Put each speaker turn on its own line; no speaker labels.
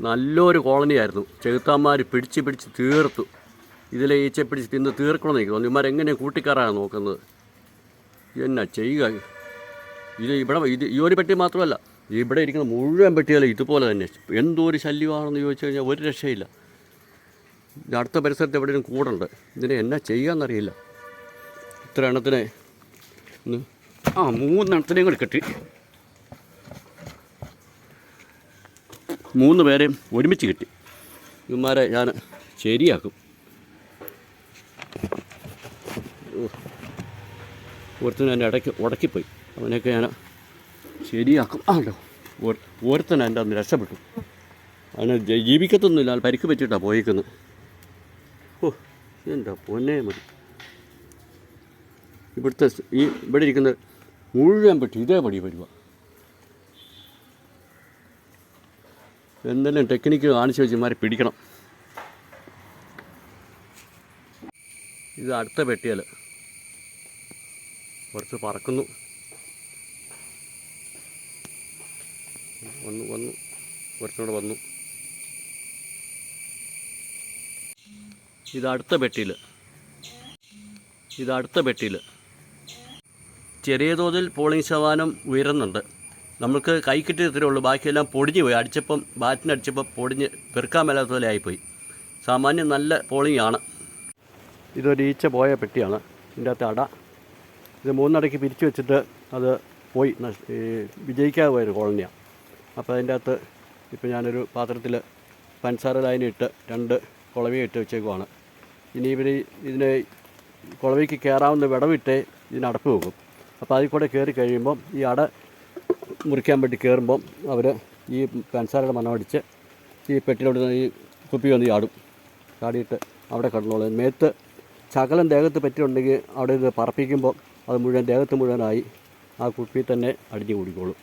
നല്ലൊരു കോളനിയായിരുന്നു. ചെകുത്താന്മാർ പിടിച്ച് തീർത്തു. ഇതിലെ ഈച്ച പിടിച്ച് തിന്ന് തീർക്കണമെന്ന് എനിക്ക് തോന്നുന്നു. ഇവന്മാരെങ്ങനെയാണ് കൂട്ടിക്കയറാണ് നോക്കുന്നത്. എന്നാ ചെയ്യുക? ഈ ഒരു പെട്ടി മാത്രമല്ല, ഇവിടെ ഇരിക്കുന്ന മുഴുവൻ പെട്ടികളും ഇതുപോലെ തന്നെ. എന്തോ ഒരു ശല്യമാണെന്ന് ചോദിച്ചു കഴിഞ്ഞാൽ ഒരു രക്ഷയില്ല. അടുത്ത പരിസരത്ത് എവിടെയും കൂടുണ്ട്. ഇതിനെ എന്നാ ചെയ്യാമെന്നറിയില്ല. ഇത്ര എണ്ണത്തിനെ 3 എണ്ണത്തിനെയും കൂടി കെട്ടി 3 പേരെയും ഒരുമിച്ച് കിട്ടി. ഇവന്മാരെ ഞാൻ ശരിയാക്കും. ഒരുത്തൻ എൻ്റെ ഇടയ്ക്ക് ഉടക്കിപ്പോയി. അവനെയൊക്കെ ഞാൻ ശരിയാക്കും. ഒരുത്തൻ എൻ്റെ അന്ന് രക്ഷപ്പെട്ടു. അവനെ ജീവിക്കത്തൊന്നുമില്ല, പരിക്ക് പറ്റിയിട്ടാണ് പോയിക്കുന്നത്. എൻ്റെ പൊന്നേ മതി. ഇവിടെ ഇരിക്കുന്ന മുഴുവൻ പെട്ടി ഇതേപടി വരുക. എന്തെങ്കിലും ടെക്നിക്ക് കാണിച്ച് വെച്ച് ഇമാരെ പിടിക്കണം. ഇത് അടുത്ത പെട്ടിയാൽ കുറച്ച് പറക്കുന്നു. വന്നു കുറച്ചുകൂടെ വന്നു. ഇതടുത്ത പെട്ടിയിൽ ചെറിയ തോതിൽ പോളിംഗ് ശതമാനം ഉയരുന്നുണ്ട്. നമുക്ക് കൈ കിട്ടിയ ഇത്രയേ ഉള്ളൂ. ബാക്കിയെല്ലാം പൊടിഞ്ഞു പോയി. ബാറ്റിനടിച്ചപ്പോൾ പൊടിഞ്ഞ് പെറുക്കാൻ മേലാത്ത പോലെ ആയിപ്പോയി. സാമാന്യം നല്ല പോളിംഗ് ആണ്. ഇതൊരു ഈച്ച പോയ പെട്ടിയാണ്. ഇതിൻ്റെ അകത്ത് അട ഇത് 3 അടയ്ക്ക് പിരിച്ചു വെച്ചിട്ട് അത് പോയി വിജയിക്കാതെ പോയൊരു കോളനിയാണ്. അപ്പോൾ അതിൻ്റെ അകത്ത് ഇപ്പോൾ ഞാനൊരു പാത്രത്തിൽ പഞ്ചസാര ലായനിട്ട് 2 കുളവിയിട്ട് വെച്ചേക്കുവാണ്. ഇനി ഇതിനെ കുളവിക്ക് കയറാവുന്ന വിടവിട്ടേ ഇതിനടപ്പ് വെക്കും. അപ്പോൾ അതിൽ കൂടെ കയറി കഴിയുമ്പം ഈ അട മുറിക്കാൻ വേണ്ടി കയറുമ്പം അവർ ഈ പഞ്ചസാരയുടെ മണമടിച്ച് ഈ പെട്ടിയിലോട്ട് ഈ കുപ്പി വന്ന് ചാടിയിട്ട് അവിടെ കിടന്നോളും. മേത്ത് ശകലം ദേഹത്ത് പറ്റിയിട്ടുണ്ടെങ്കിൽ അവിടെ ഇത് പറപ്പിക്കുമ്പോൾ അത് മുഴുവൻ ദേഹത്ത് മുഴുവനായി ആ കുപ്പി തന്നെ അടിഞ്ഞു കൂടിക്കോളും.